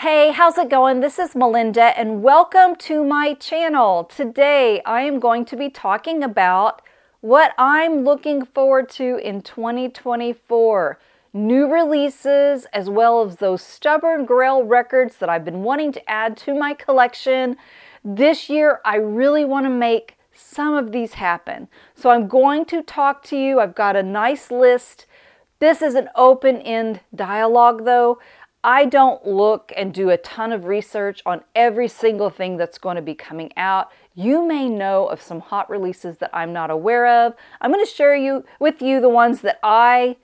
Hey, how's it going? This is Melinda and welcome to my channel. Today I am going to be talking about what I'm looking forward to in 2024. New releases as well as those stubborn grail records that I've been wanting to add to my collection. This year I really want to make some of these happen. So I'm going to talk to you. I've got a nice list. This is an open-end dialogue though. I don't look and do a ton of research on every single thing that's going to be coming out. You may know of some hot releases that I'm not aware of. I'm going to share with you the ones that I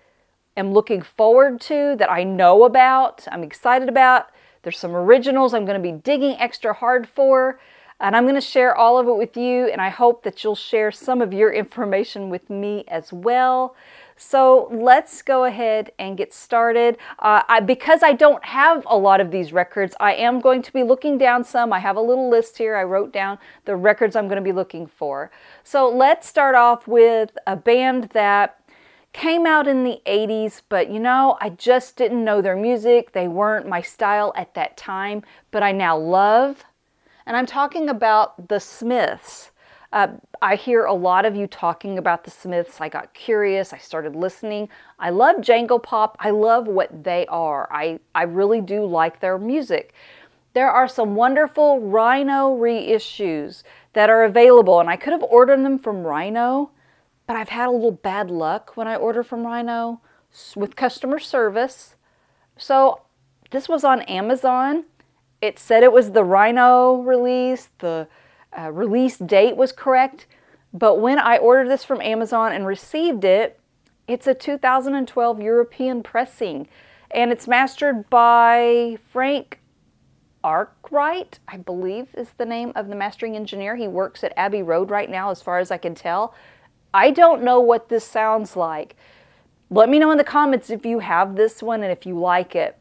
am looking forward to, that I know about, I'm excited about. There's some originals I'm going to be digging extra hard for, and I'm going to share all of it with you, and I hope that you'll share some of your information with me as well. So let's go ahead and get started. Because I don't have a lot of these records, I am going to be looking down some. I have a little list here. I wrote down the records I'm going to be looking for. So let's start off with a band that came out in the 80s, but you know, I just didn't know their music. They weren't my style at that time, but I now love. And I'm talking about the Smiths. I hear a lot of you talking about the Smiths. I got curious. I started listening. I love Jangle Pop. I love what they are. I really do like their music. There are some wonderful Rhino reissues that are available, and I could have ordered them from Rhino, but I've had a little bad luck when I order from Rhino with customer service. So this was on Amazon. It said it was the Rhino release. The release date was correct, but when I ordered this from Amazon and received it, it's a 2012 European pressing, and it's mastered by Frank Arkwright, I believe is the name of the mastering engineer. He works at Abbey Road right now, as far as I can tell. I don't know what this sounds like. Let me know in the comments if you have this one and if you like it.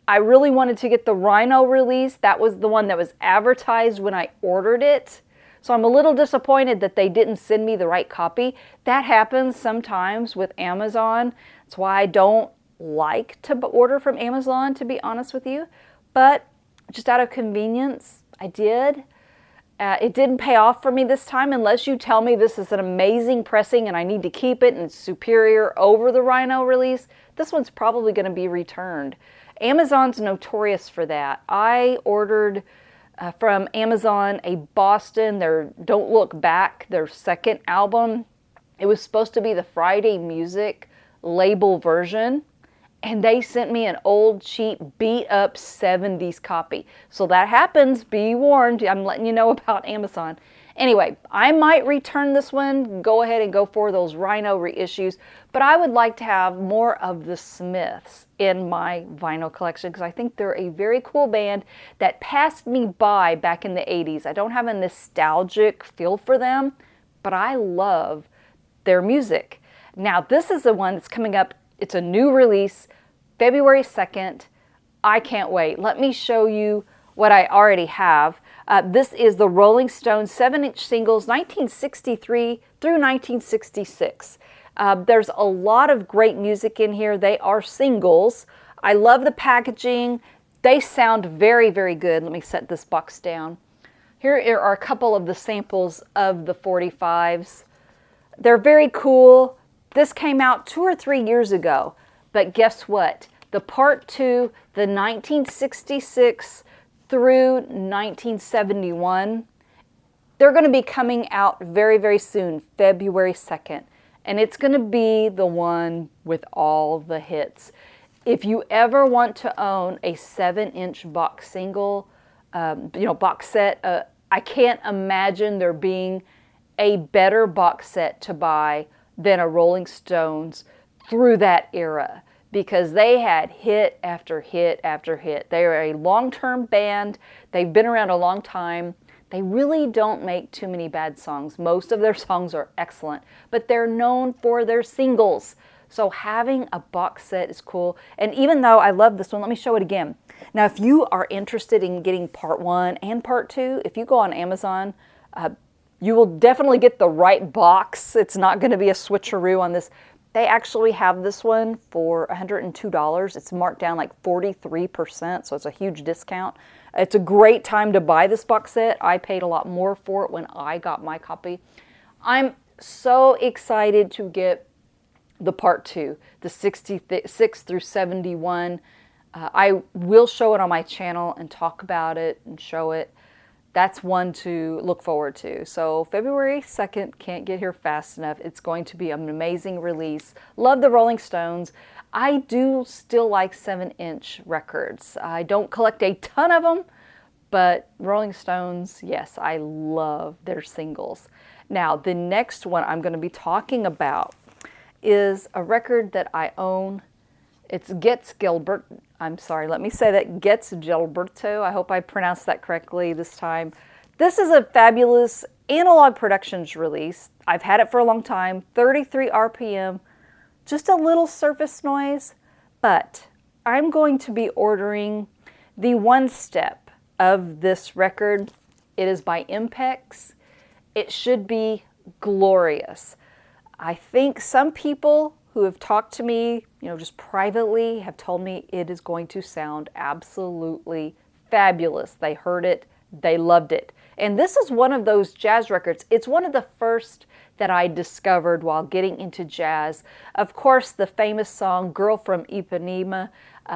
I really wanted to get the Rhino release. That was the one that was advertised when I ordered it. So I'm a little disappointed that they didn't send me the right copy. That happens sometimes with Amazon. That's why I don't like to order from Amazon, to be honest with you. But just out of convenience, I did. It didn't pay off for me this time unless you tell me this is an amazing pressing and I need to keep it and it's superior over the Rhino release. This one's probably going to be returned. Amazon's notorious for that. I ordered from Amazon a Boston, their Don't Look Back, their second album. It was supposed to be the Friday Music label version, and they sent me an old, cheap, beat-up 70s copy. So that happens. Be warned. I'm letting you know about Amazon. Anyway, I might return this one, go ahead and go for those Rhino reissues, but I would like to have more of the Smiths in my vinyl collection because I think they're a very cool band that passed me by back in the 80s. I don't have a nostalgic feel for them, but I love their music. Now, this is the one that's coming up. It's a new release, February 2nd. I can't wait. Let me show you what I already have. This is the Rolling Stones 7-inch singles, 1963 through 1966. There's a lot of great music in here. They are singles. I love the packaging. They sound very, very good. Let me set this box down. Here are a couple of the samples of the 45s. They're very cool. This came out 2 or 3 years ago, but guess what? The part 2, the 1966 through 1971, they're going to be coming out very, very soon, February 2nd. And it's going to be the one with all the hits. If you ever want to own a 7-inch box single, box set, I can't imagine there being a better box set to buy than a Rolling Stones through that era, because they had hit after hit after hit. They are a long-term band. They've been around a long time. They really don't make too many bad songs. Most of their songs are excellent, but they're known for their singles. So having a box set is cool. And even though I love this one, let me show it again. Now, if you are interested in getting part 1 and part 2, if you go on Amazon, you will definitely get the right box. It's not going to be a switcheroo on this. They actually have this one for $102. It's marked down like 43%, so it's a huge discount. It's a great time to buy this box set. I paid a lot more for it when I got my copy. I'm so excited to get the part 2, the 66 through 71. I will show it on my channel and talk about it and show it. That's one to look forward to. So February 2nd, can't get here fast enough. It's going to be an amazing release. Love the Rolling Stones. I do still like 7-inch records. I don't collect a ton of them, but Rolling Stones, yes, I love their singles. Now, the next one I'm going to be talking about is a record that I own. It's Getz Gilberto. I'm sorry, let me say that. Getz Gilberto. I hope I pronounced that correctly this time. This is a fabulous Analog Productions release. I've had it for a long time. 33 RPM. Just a little surface noise. But I'm going to be ordering the one step of this record. It is by Impex. It should be glorious. I think some people who have talked to me, just privately, have told me it is going to sound absolutely fabulous. They heard it, they loved it. And this is one of those jazz records. It's one of the first that I discovered while getting into jazz. Of course, the famous song Girl from Ipanema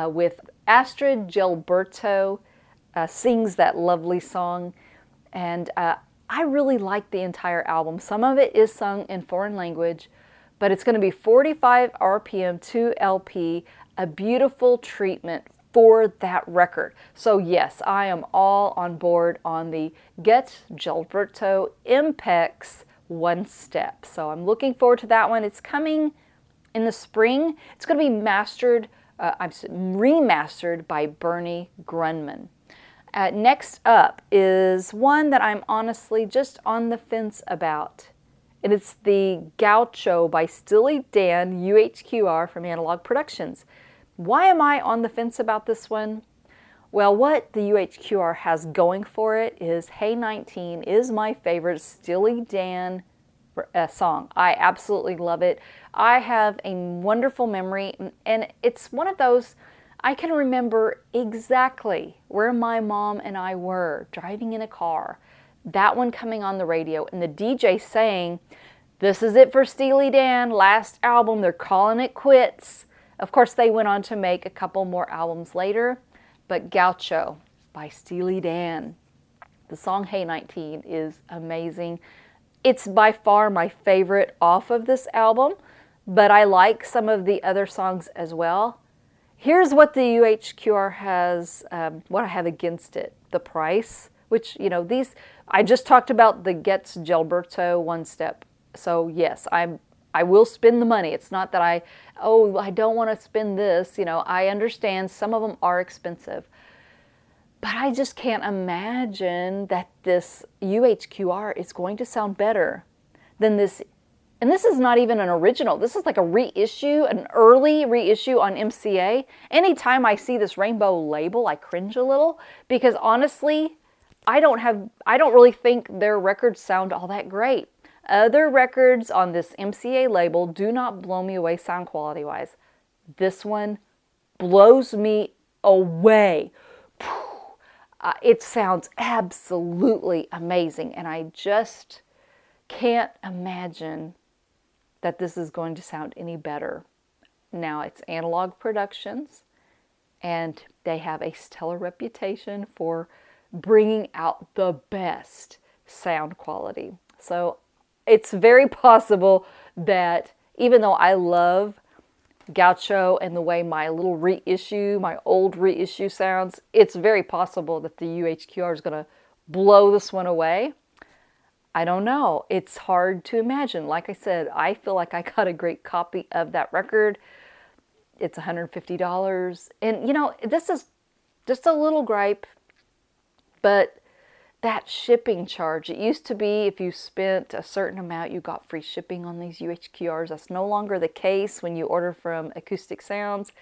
with Astrid Gilberto sings that lovely song. And I really like the entire album. Some of it is sung in foreign language, but it's going to be 45 RPM, 2 LP, a beautiful treatment for that record. So yes, I am all on board on the Getz Gilberto Impex one step. So I'm looking forward to that one. It's coming in the spring. It's going to be remastered by Bernie Grundman. Next up is one that I'm honestly just on the fence about. And it's the Gaucho by Steely Dan UHQR from Analog Productions. Why am I on the fence about this one? Well, what the UHQR has going for it is Hey 19 is my favorite Steely Dan song. I absolutely love it. I have a wonderful memory, and it's one of those I can remember exactly where my mom and I were driving in a car, that one coming on the radio, and the DJ saying, "This is it for Steely Dan, last album, they're calling it quits." Of course, they went on to make a couple more albums later, but Gaucho by Steely Dan. The song Hey 19 is amazing. It's by far my favorite off of this album, but I like some of the other songs as well. Here's what the UHQR has, what I have against it. The price, which, these, I just talked about the Getz Gilberto one step. So yes, I will spend the money. It's not that I don't want to spend this. I understand some of them are expensive. But I just can't imagine that this UHQR is going to sound better than this. And this is not even an original. This is like a reissue, an early reissue on MCA. Anytime I see this rainbow label, I cringe a little because honestly, I don't really think their records sound all that great. Other records on this MCA label do not blow me away sound quality wise. This one blows me away. It sounds absolutely amazing, and I just can't imagine that this is going to sound any better. Now, it's Analog Productions, and they have a stellar reputation for bringing out the best sound quality. So it's very possible that even though I love Gaucho and the way my old reissue sounds, it's very possible that the UHQR is going to blow this one away. I don't know. It's hard to imagine. Like I said, I feel like I got a great copy of that record. It's $150. And, this is just a little gripe, but that shipping charge, it used to be if you spent a certain amount, you got free shipping on these UHQRs. That's no longer the case when you order from Acoustic Sounds.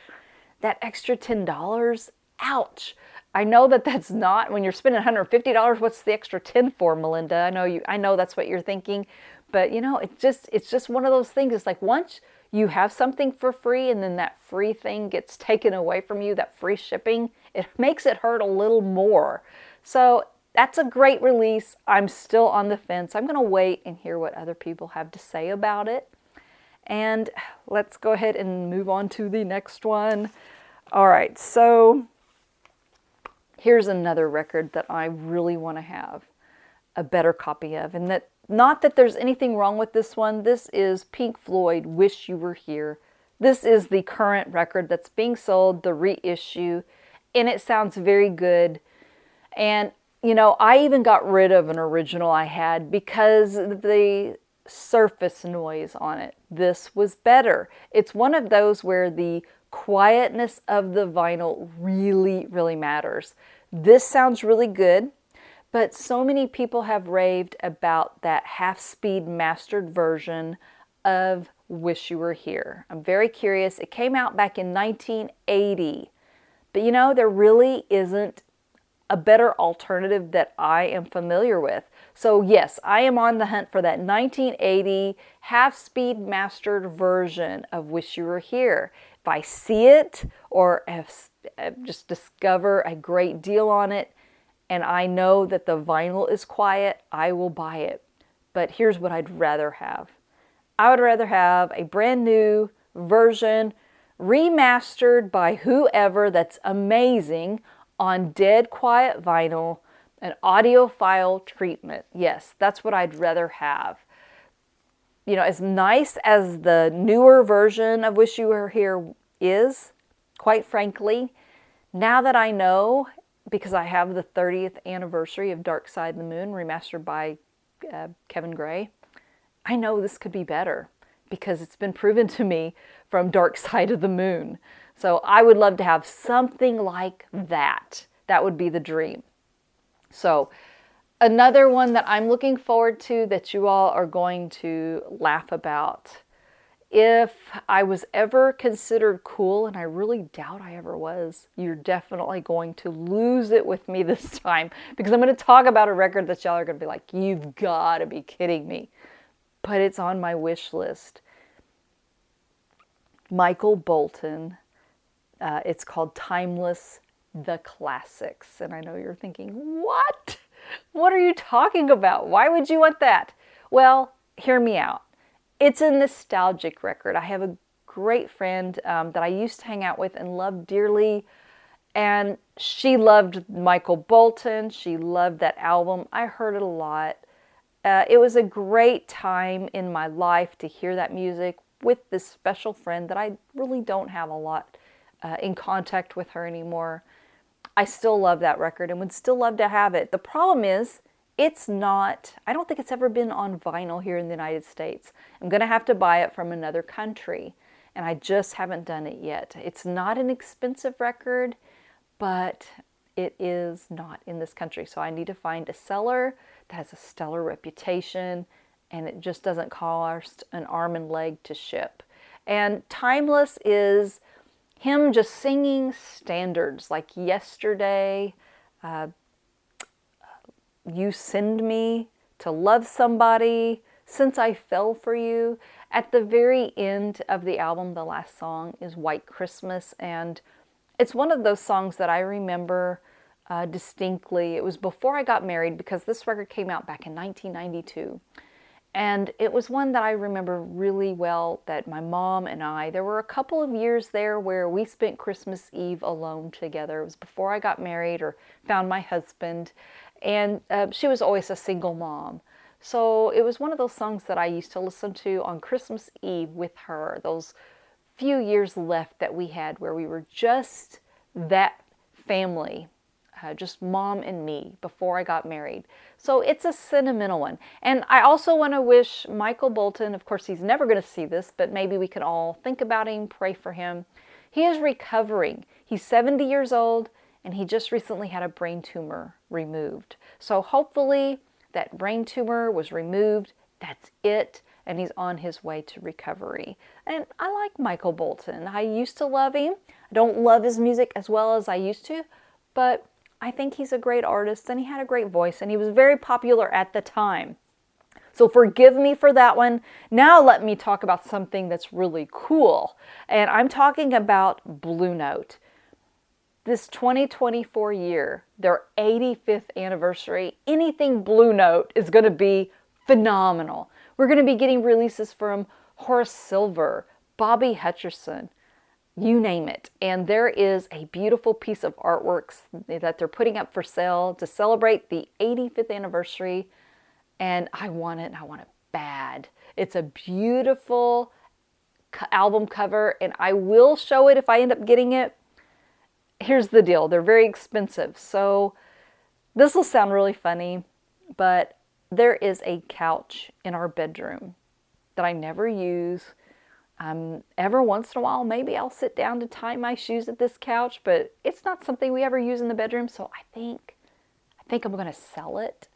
That extra $10, ouch. I know that that's not, when you're spending $150, what's the extra 10 for, Melinda? I know that's what you're thinking, but it's just one of those things. It's like once you have something for free and then that free thing gets taken away from you, that free shipping, it makes it hurt a little more. So that's a great release. I'm still on the fence. I'm going to wait and hear what other people have to say about it. And let's go ahead and move on to the next one. All right, so here's another record that I really want to have a better copy of. And that, not that there's anything wrong with this one. This is Pink Floyd, Wish You Were Here. This is the current record that's being sold, the reissue, and it sounds very good. And, you know, I even got rid of an original I had because the surface noise on it. This was better. It's one of those where the quietness of the vinyl really, really matters. This sounds really good, but so many people have raved about that half-speed mastered version of Wish You Were Here. I'm very curious. It came out back in 1980, but you know, there really isn't a better alternative that I am familiar with. So yes, I am on the hunt for that 1980 half-speed mastered version of Wish You Were Here. If I see it or just discover a great deal on it and I know that the vinyl is quiet, I will buy it. But here's what I'd rather have. I would rather have a brand new version remastered by whoever that's amazing on dead quiet vinyl, an audiophile treatment. Yes, that's what I'd rather have. You know, as nice as the newer version of Wish You Were Here is, quite frankly, now that I know, because I have the 30th anniversary of Dark Side of the Moon, remastered by Kevin Gray, I know this could be better because it's been proven to me from Dark Side of the Moon. So I would love to have something like that. That would be the dream. So another one that I'm looking forward to that you all are going to laugh about. If I was ever considered cool, and I really doubt I ever was, you're definitely going to lose it with me this time because I'm going to talk about a record that y'all are going to be like, you've got to be kidding me. But it's on my wish list. Michael Bolton. It's called Timeless, the Classics. And I know you're thinking, what? What are you talking about? Why would you want that? Well, hear me out. It's a nostalgic record. I have a great friend that I used to hang out with and love dearly. And she loved Michael Bolton. She loved that album. I heard it a lot. It was a great time in my life to hear that music with this special friend that I really don't have a lot in contact with her anymore. I still love that record and would still love to have it. The problem is, it's not, I don't think it's ever been on vinyl here in the United States. I'm going to have to buy it from another country, and I just haven't done it yet. It's not an expensive record, but it is not in this country. So I need to find a seller that has a stellar reputation, and it just doesn't cost an arm and leg to ship. And Timeless is him just singing standards like Yesterday, You Send Me, To Love Somebody, Since I Fell for You. At the very end of the album, the last song is White Christmas, and it's one of those songs that I remember distinctly. It was before I got married because this record came out back in 1992. And it was one that I remember really well that my mom and I, there were a couple of years there where we spent Christmas Eve alone together. It was before I got married or found my husband. And she was always a single mom. So it was one of those songs that I used to listen to on Christmas Eve with her. Those few years left that we had where we were just that family. Just mom and me before I got married. So it's a sentimental one. And I also want to wish Michael Bolton, of course he's never going to see this, but maybe we can all think about him, pray for him. He is recovering. He's 70 years old and he just recently had a brain tumor removed. So hopefully that brain tumor was removed. That's it. And he's on his way to recovery. And I like Michael Bolton. I used to love him. I don't love his music as well as I used to, but I think he's a great artist and he had a great voice and he was very popular at the time. So forgive me for that one. Now let me talk about something that's really cool. And I'm talking about Blue Note. This 2024 year, their 85th anniversary, anything Blue Note is going to be phenomenal. We're going to be getting releases from Horace Silver, Bobby Hutcherson, you name it. And there is a beautiful piece of artwork that they're putting up for sale to celebrate the 85th anniversary. And I want it, and I want it bad. It's a beautiful album cover, and I will show it if I end up getting it. Here's the deal. They're very expensive. So this will sound really funny, but there is a couch in our bedroom that I never use. Every once in a while, maybe I'll sit down to tie my shoes at this couch, but it's not something we ever use in the bedroom. So I think I'm going to sell it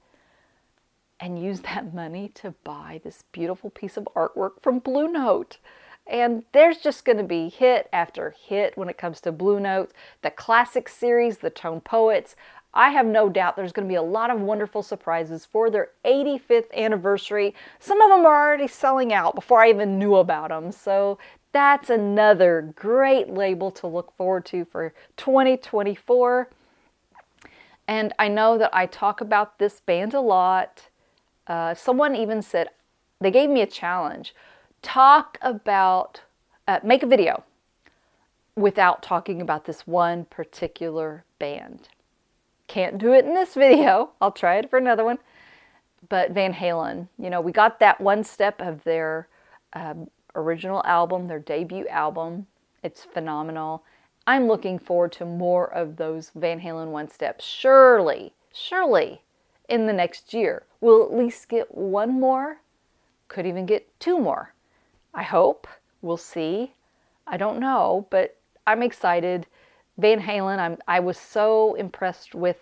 and use that money to buy this beautiful piece of artwork from Blue Note. And there's just going to be hit after hit when it comes to Blue Note. The classic series, the Tone Poets. I have no doubt there's going to be a lot of wonderful surprises for their 85th anniversary. Some of them are already selling out before I even knew about them. So that's another great label to look forward to for 2024. And I know that I talk about this band a lot. Someone even said, they gave me a challenge. Make a video without talking about this one particular band. Can't do it in this video. I'll try it for another one. But Van Halen, we got that one step of their original album, their debut album. It's phenomenal. I'm looking forward to more of those Van Halen one steps. Surely, in the next year, we'll at least get one more. Could even get two more. I hope. We'll see. I don't know, but I'm excited. Van Halen, I was so impressed with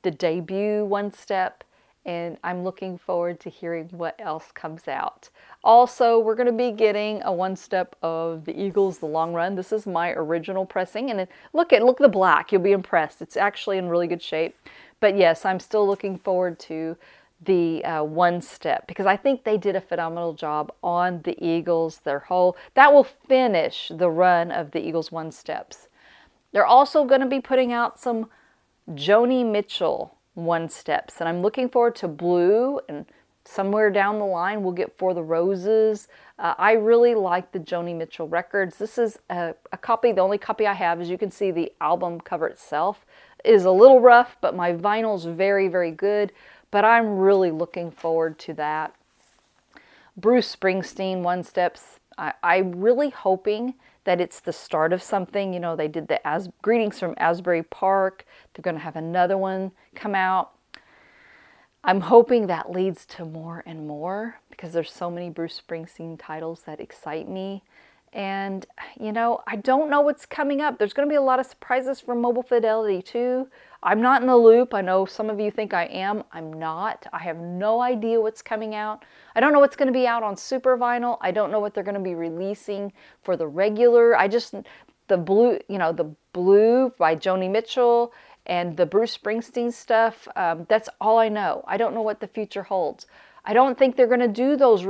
the debut one step, and I'm looking forward to hearing what else comes out. Also, we're going to be getting a one step of the Eagles' The Long Run. This is my original pressing, and look at the black. You'll be impressed. It's actually in really good shape. But yes, I'm still looking forward to the one step, because I think they did a phenomenal job on the Eagles. That will finish the run of the Eagles one steps. They're also going to be putting out some Joni Mitchell one steps, and I'm looking forward to Blue, and somewhere down the line we'll get For the Roses. I really like the Joni Mitchell records. This is a copy, the only copy I have. As you can see, the album cover itself is a little rough, but my vinyl's very, very good. But I'm really looking forward to that. Bruce Springsteen one steps. I'm really hoping that it's the start of something. They did the Greetings from Asbury Park. They're going to have another one come out. I'm hoping that leads to more and more, because there's so many Bruce Springsteen titles that excite me. And, I don't know what's coming up. There's going to be a lot of surprises from Mobile Fidelity, too. I'm not in the loop. I know some of you think I am. I'm not. I have no idea what's coming out. I don't know what's going to be out on Super Vinyl. I don't know what they're going to be releasing for the regular. The Blue by Joni Mitchell and the Bruce Springsteen stuff, that's all I know. I don't know what the future holds. I don't think they're going to do those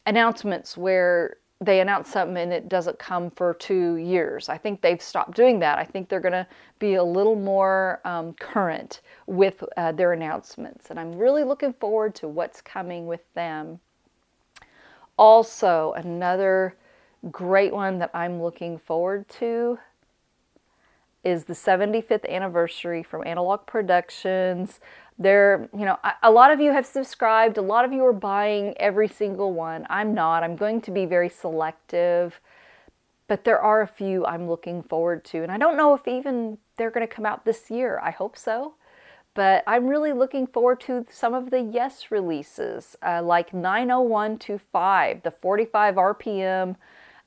announcements where they announce something and it doesn't come for 2 years. I think they've stopped doing that. I think they're going to be a little more current with their announcements. And I'm really looking forward to what's coming with them. Also, another great one that I'm looking forward to is the 75th anniversary from Analog Productions. A lot of you have subscribed. A lot of you are buying every single one. I'm not. I'm going to be very selective. But there are a few I'm looking forward to. And I don't know if even they're going to come out this year. I hope so. But I'm really looking forward to some of the Yes releases, like 90125, the 45 RPM.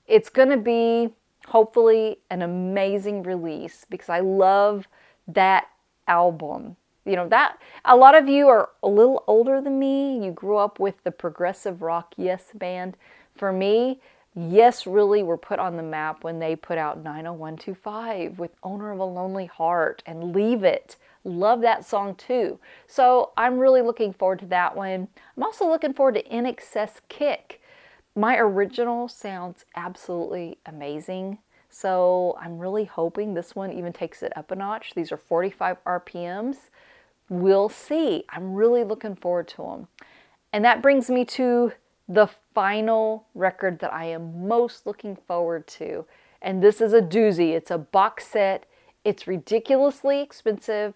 It's going to be, hopefully, an amazing release, because I love that album. That a lot of you are a little older than me. You grew up with the progressive rock Yes band. For me, Yes, really were put on the map when they put out 90125 with Owner of a Lonely Heart and Leave It. Love that song too. So I'm really looking forward to that one. I'm also looking forward to In Excess Kick. My original sounds absolutely amazing. So I'm really hoping this one even takes it up a notch. These are 45 RPMs. We'll see. I'm really looking forward to them. And that brings me to the final record that I am most looking forward to. And this is a doozy. It's a box set. It's ridiculously expensive.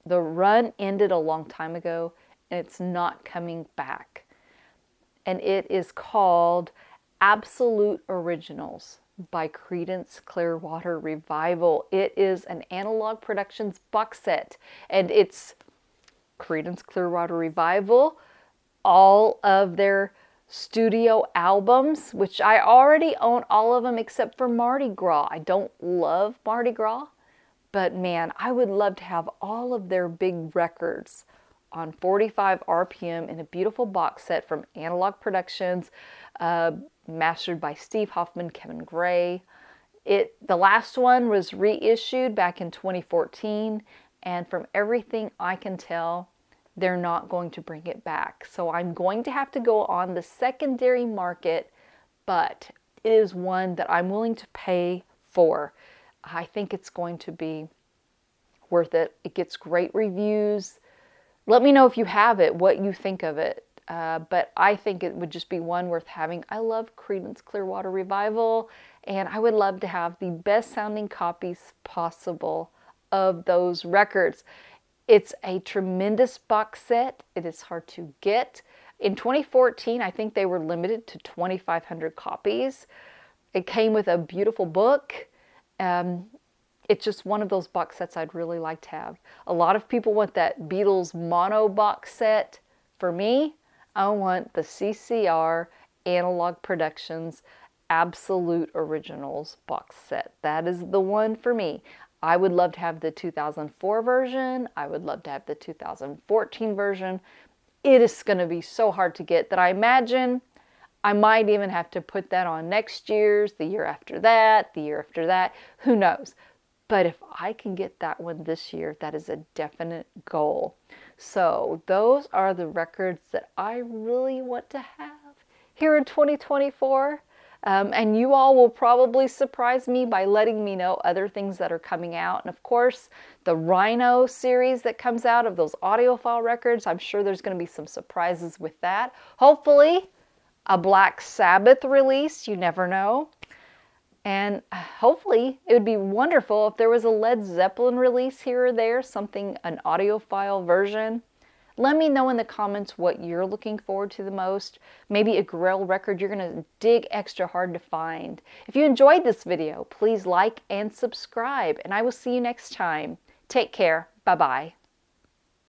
The run ended a long time ago, and it's not coming back. And it is called Absolute Originals by Creedence Clearwater Revival. It is an Analog Productions box set, and it's Creedence Clearwater Revival, all of their studio albums, which I already own all of them except for Mardi Gras. I don't love Mardi Gras, but man, I would love to have all of their big records on 45 RPM in a beautiful box set from Analog Productions, mastered by Steve Hoffman, Kevin Gray. The last one was reissued back in 2014, and from everything I can tell, they're not going to bring it back. So I'm going to have to go on the secondary market, but it is one that I'm willing to pay for. I think it's going to be worth it. It gets great reviews. Let me know if you have it, what you think of it. But I think it would just be one worth having. I love Creedence Clearwater Revival, and I would love to have the best sounding copies possible of those records. It's a tremendous box set. It is hard to get. In 2014, I think they were limited to 2,500 copies. It came with a beautiful book. It's just one of those box sets I'd really like to have. A lot of people want that Beatles mono box set. For me, I want the CCR Analog Productions Absolute Originals box set. That is the one for me. I would love to have the 2004 version. I would love to have the 2014 version. It is going to be so hard to get that I imagine I might even have to put that on next year's, the year after that, the year after that. Who knows? But if I can get that one this year, that is a definite goal. So those are the records that I really want to have here in 2024. And you all will probably surprise me by letting me know other things that are coming out. And of course, the Rhino series that comes out of those audiophile records, I'm sure there's going to be some surprises with that. Hopefully, a Black Sabbath release, you never know. And hopefully, it would be wonderful if there was a Led Zeppelin release here or there, something, an audiophile version. Let me know in the comments what you're looking forward to the most. Maybe a grail record you're going to dig extra hard to find. If you enjoyed this video, please like and subscribe, and I will see you next time. Take care. Bye-bye.